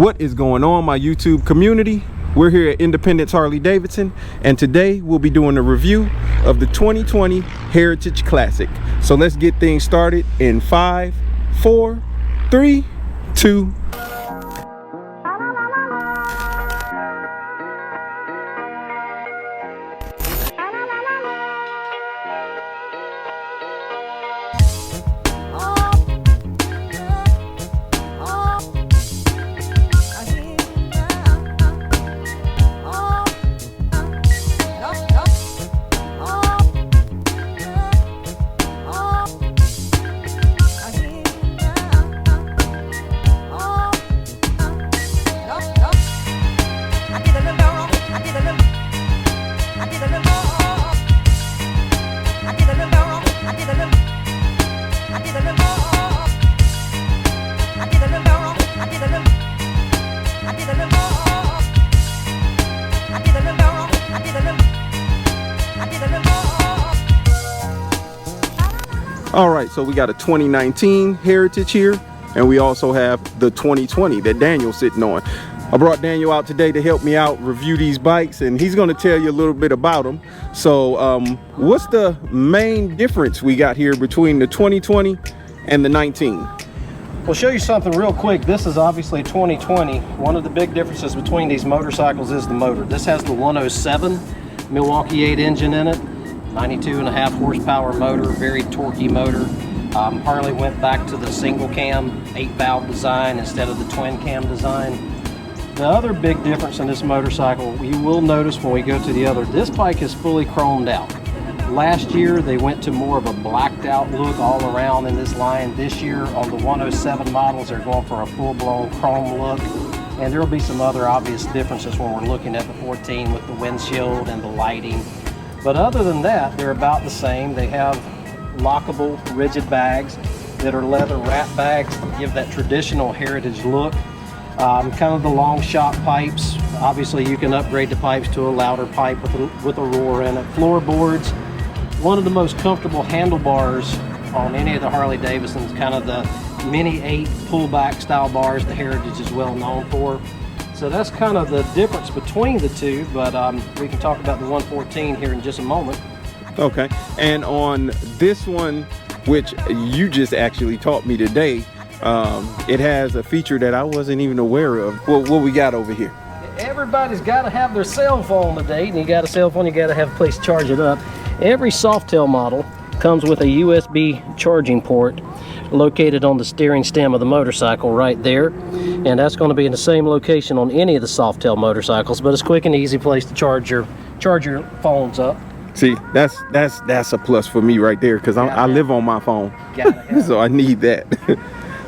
What is going on, my YouTube community? We're here at Independence Harley-Davidson, and today we'll be doing a review of the 2020 Heritage Classic. So let's get things started in 5, 4, 3, 2. All right, so we got a 2019 Heritage here, and we also have the 2020 that Daniel's sitting on. I brought Daniel out today to help me out review these bikes, and he's going to tell you a little bit about them. So what's the main difference we got here between the 2020 and the 19? We'll show you something real quick. This is obviously 2020. One of the big differences between these motorcycles is the motor. This has the 107 Milwaukee 8 engine in it. 92.5 horsepower motor, very torquey motor. Harley went back to the single cam 8-valve design instead of the twin cam design. The other big difference in this motorcycle, you will notice when we go to the other, this bike is fully chromed out. Last year they went to more of a blacked out look all around in this line. This year on the 107 models they're going for a full-blown chrome look, and there will be some other obvious differences when we're looking at the 14 with the windshield and the lighting. But other than that, they're about the same. They have lockable rigid bags that are leather wrap bags to give that traditional heritage look. Kind of the long shot pipes. Obviously you can upgrade the pipes to a louder pipe with a roar in it. Floorboards. One of the most comfortable handlebars on any of the Harley-Davidsons, kind of the Mini 8 pullback style bars the Heritage is well known for. So that's kind of the difference between the two, but we can talk about the 114 here in just a moment. Okay, and on this one, which you just actually taught me today, it has a feature that I wasn't even aware of. What we got over here? Everybody's got to have their cell phone today, and you got a cell phone, you got to have a place to charge it up. Every Softail model comes with a USB charging port located on the steering stem of the motorcycle right there, and that's going to be in the same location on any of the Softail motorcycles, but it's a quick and easy place to charge your phones up. See, that's a plus for me right there, because I live on my phone. So I need that.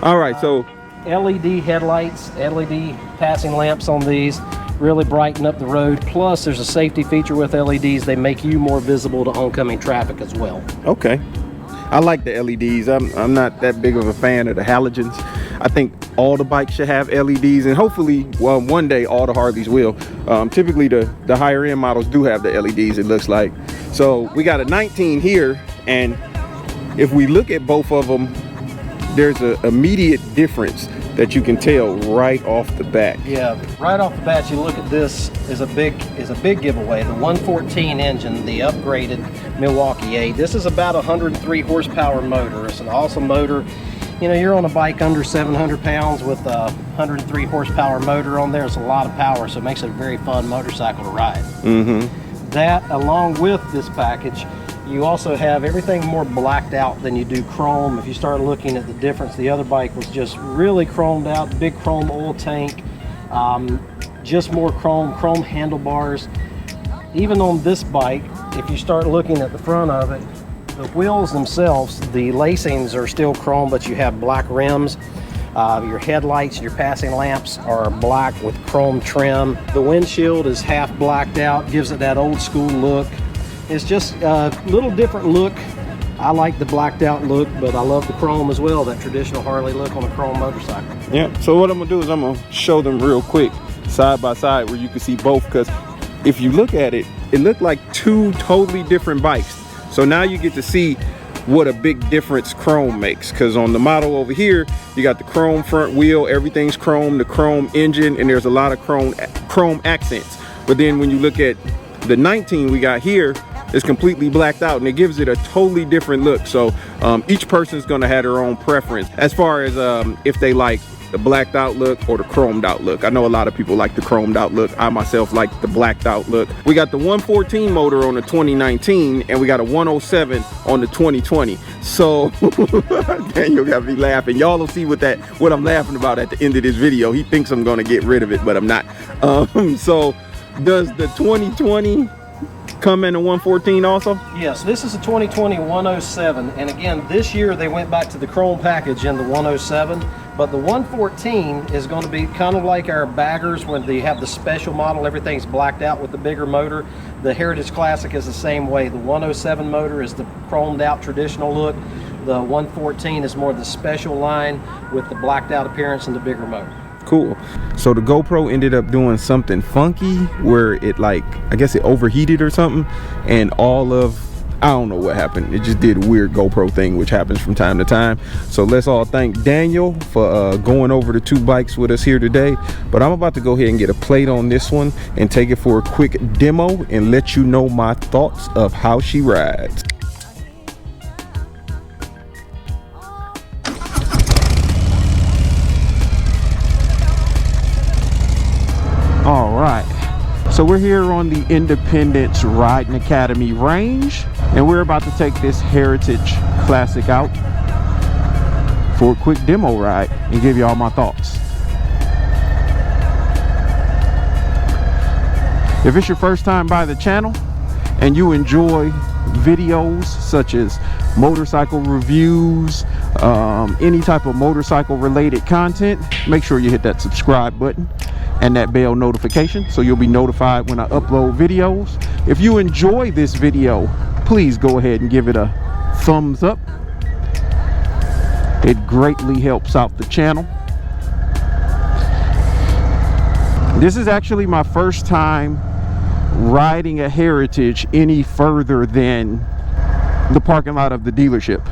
All right, so LED headlights, LED passing lamps on these really brighten up the road. Plus there's a safety feature with LEDs. They make you more visible to oncoming traffic as well. Okay, I like the LEDs. I'm not that big of a fan of the halogens. I think all the bikes should have LEDs, and hopefully, well, one day all the Harleys will. Typically the higher end models do have the LEDs, it looks like. So we got a 19 here, and if we look at both of them, there's an immediate difference that you can tell right off the bat. Yeah, right off the bat, you look at this is a big giveaway. The 114 engine, the upgraded Milwaukee 8. This is about 103 horsepower motor. It's an awesome motor. You know, you're on a bike under 700 pounds with a 103 horsepower motor on there. It's a lot of power, so it makes it a very fun motorcycle to ride. That, along with this package, you also have everything more blacked out than you do chrome. If you start looking at the difference, the other bike was just really chromed out, big chrome oil tank, just more chrome handlebars. Even on this bike, if you start looking at the front of it, the wheels themselves, the lacings are still chrome, but you have black rims. Your headlights, your passing lamps are black with chrome trim. The windshield is half blacked out, gives it that old school look. It's just a little different look. I like the blacked out look, but I love the chrome as well, that traditional Harley look on a chrome motorcycle. Yeah, so what I'm gonna do is I'm gonna show them real quick, side by side, where you can see both, because if you look at it, it looked like two totally different bikes. So now you get to see what a big difference chrome makes. Because on the model over here, you got the chrome front wheel, everything's chrome, the chrome engine, and there's a lot of chrome accents. But then when you look at the 19 we got here, it's completely blacked out, and it gives it a totally different look. So each person's gonna have their own preference as far as if they like the blacked out look or the chromed out look. I know a lot of people like the chromed out look. I myself like the blacked out look. We got the 114 motor on the 2019, and we got a 107 on the 2020. So Daniel got me laughing. Y'all will see what I'm laughing about at the end of this video. He thinks I'm gonna get rid of it, but I'm not. So does the 2020 come in a 114 also? Yes, this is a 2020 107, and again, this year they went back to the chrome package in the 107, but the 114 is going to be kind of like our baggers when they have the special model, everything's blacked out with the bigger motor. The Heritage Classic is the same way. The 107 motor is the chromed out traditional look. The 114 is more the special line with the blacked out appearance and the bigger motor. Cool. So the GoPro ended up doing something funky where it, like, I guess it overheated or something, and I don't know what happened. It just did a weird GoPro thing, which happens from time to time. So let's all thank Daniel for going over the two bikes with us here today. But I'm about to go ahead and get a plate on this one and take it for a quick demo and let you know my thoughts of how she rides. All right, so we're here on the Independence Riding Academy range, and we're about to take this Heritage Classic out for a quick demo ride and give you all my thoughts. If it's your first time by the channel and you enjoy videos such as motorcycle reviews, any type of motorcycle related content, make sure you hit that subscribe button and that bell notification so you'll be notified when I upload videos. If you enjoy this video, please go ahead and give it a thumbs up. It greatly helps out the channel. This is actually my first time riding a Heritage any further than the parking lot of the dealership.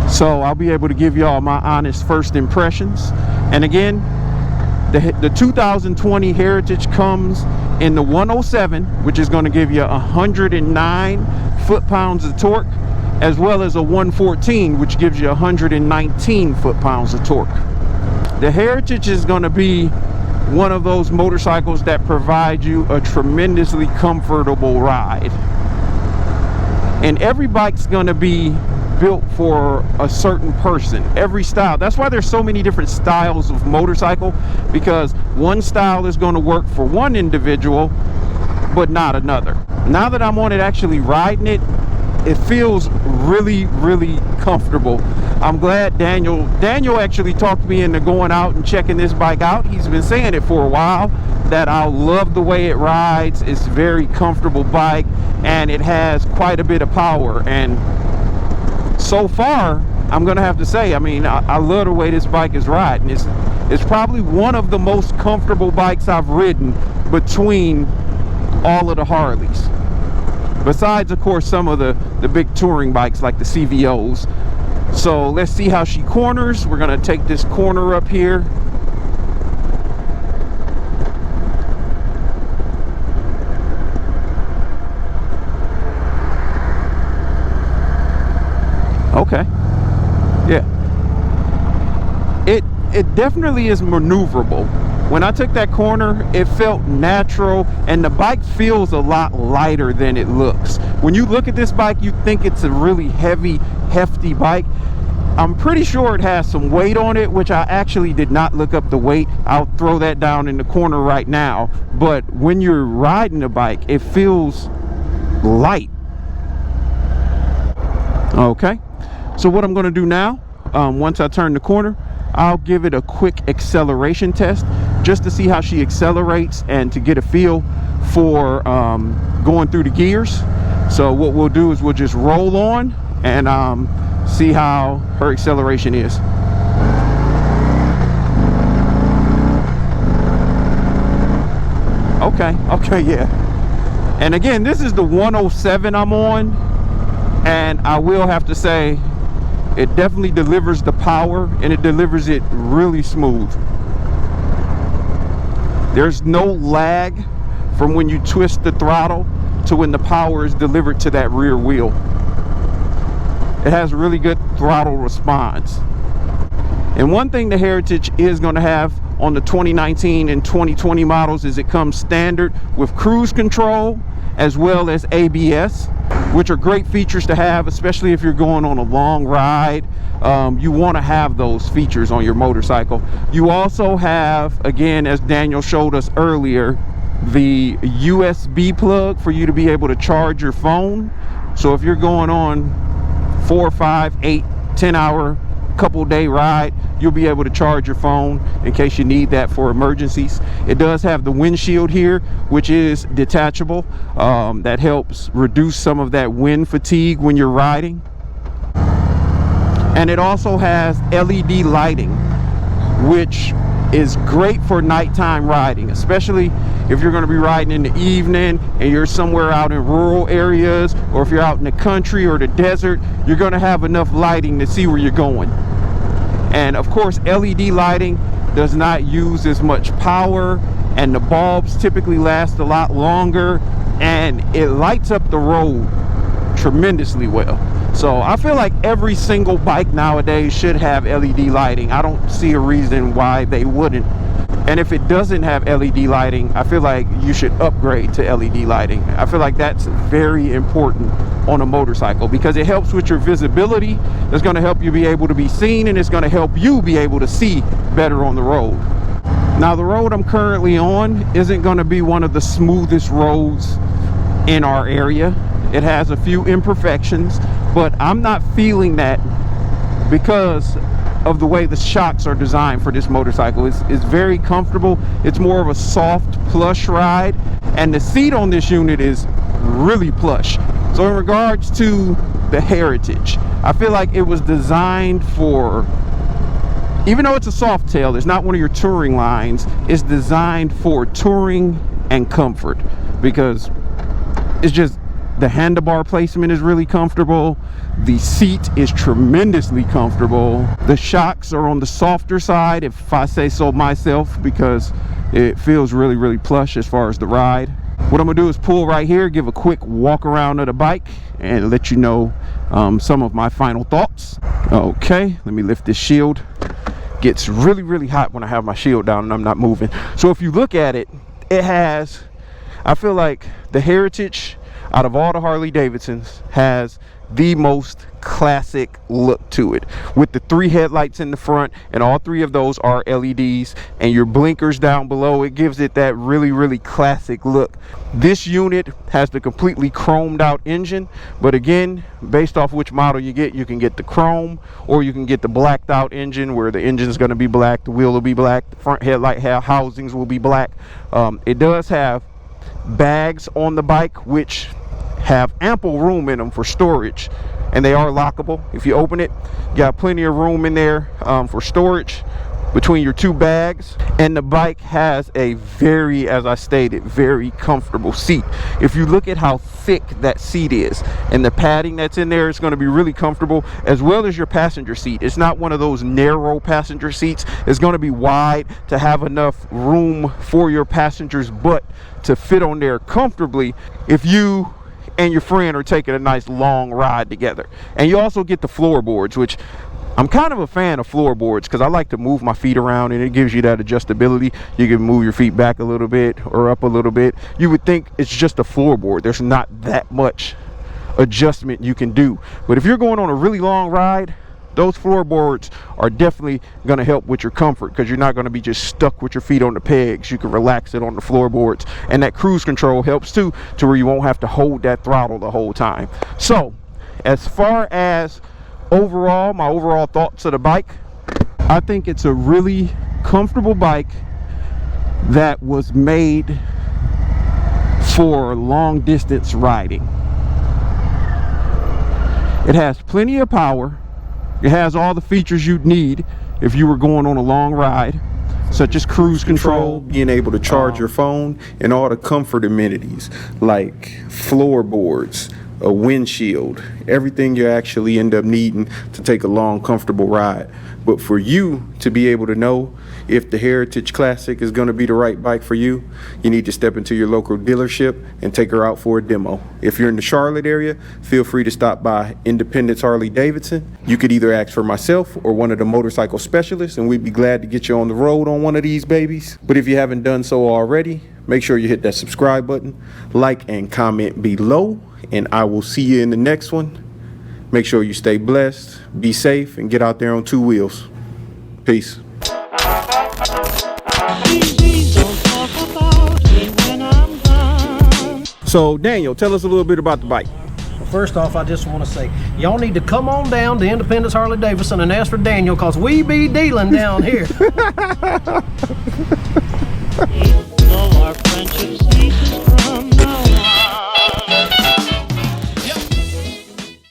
So I'll be able to give y'all my honest first impressions. And again, the 2020 Heritage comes in the 107, which is going to give you 109 foot-pounds of torque, as well as a 114, which gives you 119 foot-pounds of torque. The Heritage is going to be one of those motorcycles that provide you a tremendously comfortable ride. And every bike's going to be built for a certain person, every style. That's why there's so many different styles of motorcycle, because one style is going to work for one individual but not another. Now that I'm on it actually riding it, it feels really comfortable. I'm glad Daniel actually talked me into going out and checking this bike out. He's been saying it for a while that I love the way it rides. It's a very comfortable bike and it has quite a bit of power, and so far I'm gonna have to say, I mean, I love the way this bike is riding. It's probably one of the most comfortable bikes I've ridden between all of the Harleys, besides of course some of the big touring bikes like the CVOs. So let's see how she corners. We're gonna take this corner up here. Okay, yeah, it definitely is maneuverable. When I took that corner, it felt natural, and the bike feels a lot lighter than it looks. When you look at this bike, you think it's a really heavy, hefty bike. I'm pretty sure it has some weight on it, which I actually did not look up the weight. I'll throw that down in the corner right now. But when you're riding the bike, it feels light. Okay. So what I'm going to do now, once I turn the corner, I'll give it a quick acceleration test just to see how she accelerates and to get a feel for going through the gears. So what we'll do is we'll just roll on and see how her acceleration is. Okay, yeah. And again, this is the 107 I'm on, and I will have to say it definitely delivers the power, and it delivers it really smooth. There's no lag from when you twist the throttle to when the power is delivered to that rear wheel. It has really good throttle response. And one thing the Heritage is going to have on the 2019 and 2020 models is it comes standard with cruise control as well as ABS, which are great features to have, especially if you're going on a long ride. You want to have those features on your motorcycle. You also have, again, as Daniel showed us earlier, the USB plug for you to be able to charge your phone. So if you're going on 4, 5, 8, 10 hour couple day ride, you'll be able to charge your phone in case you need that for emergencies. It does have the windshield here, which is detachable. That helps reduce some of that wind fatigue when you're riding. And it also has LED lighting, which is great for nighttime riding, especially if you're going to be riding in the evening and you're somewhere out in rural areas, or if you're out in the country or the desert, you're going to have enough lighting to see where you're going. And of course, LED lighting does not use as much power, and the bulbs typically last a lot longer, and it lights up the road tremendously well. So I feel like every single bike nowadays should have LED lighting. I don't see a reason why they wouldn't. And if it doesn't have LED lighting, I feel like you should upgrade to LED lighting. I feel like that's very important on a motorcycle because it helps with your visibility. It's going to help you be able to be seen, and it's going to help you be able to see better on the road. Now, the road I'm currently on isn't going to be one of the smoothest roads in our area. It has a few imperfections, but I'm not feeling that because of the way the shocks are designed for this motorcycle. It's very comfortable. It's more of a soft, plush ride, and the seat on this unit is really plush. So in regards to the Heritage, I feel like it was designed for, even though it's a soft tail, it's not one of your touring lines, it's designed for touring and comfort, because it's just, the handlebar placement is really comfortable. The seat is tremendously comfortable. The shocks are on the softer side, if I say so myself, because it feels really, really plush as far as the ride. What I'm gonna do is pull right here, give a quick walk around of the bike, and let you know some of my final thoughts. Okay, let me lift this shield. Gets really, really hot when I have my shield down and I'm not moving. So if you look at it, it has, I feel like the Heritage, out of all the Harley-Davidsons, has the most classic look to it, with the 3 headlights in the front, and all 3 of those are LEDs, and your blinkers down below. It gives it that really, really classic look. This unit has the completely chromed out engine, but again, based off which model you get, you can get the chrome, or you can get the blacked out engine, where the engine is going to be black, the wheel will be black, the front headlight housings will be black. It does have bags on the bike, which have ample room in them for storage, and they are lockable. If you open it, you got plenty of room in there for storage between your 2 bags. And the bike has a very, as I stated, very comfortable seat. If you look at how thick that seat is and the padding that's in there, it's going to be really comfortable, as well as your passenger seat. It's not one of those narrow passenger seats. It's going to be wide to have enough room for your passenger's butt to fit on there comfortably if you and your friend are taking a nice long ride together. And you also get the floorboards, which I'm kind of a fan of floorboards because I like to move my feet around, and it gives you that adjustability. You can move your feet back a little bit or up a little bit. You would think it's just a floorboard. There's not that much adjustment you can do. But if you're going on a really long ride, those floorboards are definitely going to help with your comfort, because you're not going to be just stuck with your feet on the pegs. You can relax it on the floorboards, and that cruise control helps too, to where you won't have to hold that throttle the whole time. So as far as overall, my overall thoughts of the bike, I think it's a really comfortable bike that was made for long distance riding. It has plenty of power. It has all the features you'd need if you were going on a long ride. such as cruise control, being able to charge your phone, and all the comfort amenities like floorboards, a windshield, everything you actually end up needing to take a long, comfortable ride. But for you to be able to know if the Heritage Classic is going to be the right bike for you, you need to step into your local dealership and take her out for a demo. If you're in the Charlotte area, feel free to stop by Independence Harley-Davidson. You could either ask for myself or one of the motorcycle specialists, and we'd be glad to get you on the road on one of these babies. But if you haven't done so already, make sure you hit that subscribe button, like and comment below, and I will see you in the next one. Make sure you stay blessed, be safe, and get out there on two wheels. Peace. So Daniel, tell us a little bit about the bike. Well, first off, I just want to say, y'all need to come on down to Independence Harley-Davidson and ask for Daniel, because we be dealing down here. Our friendships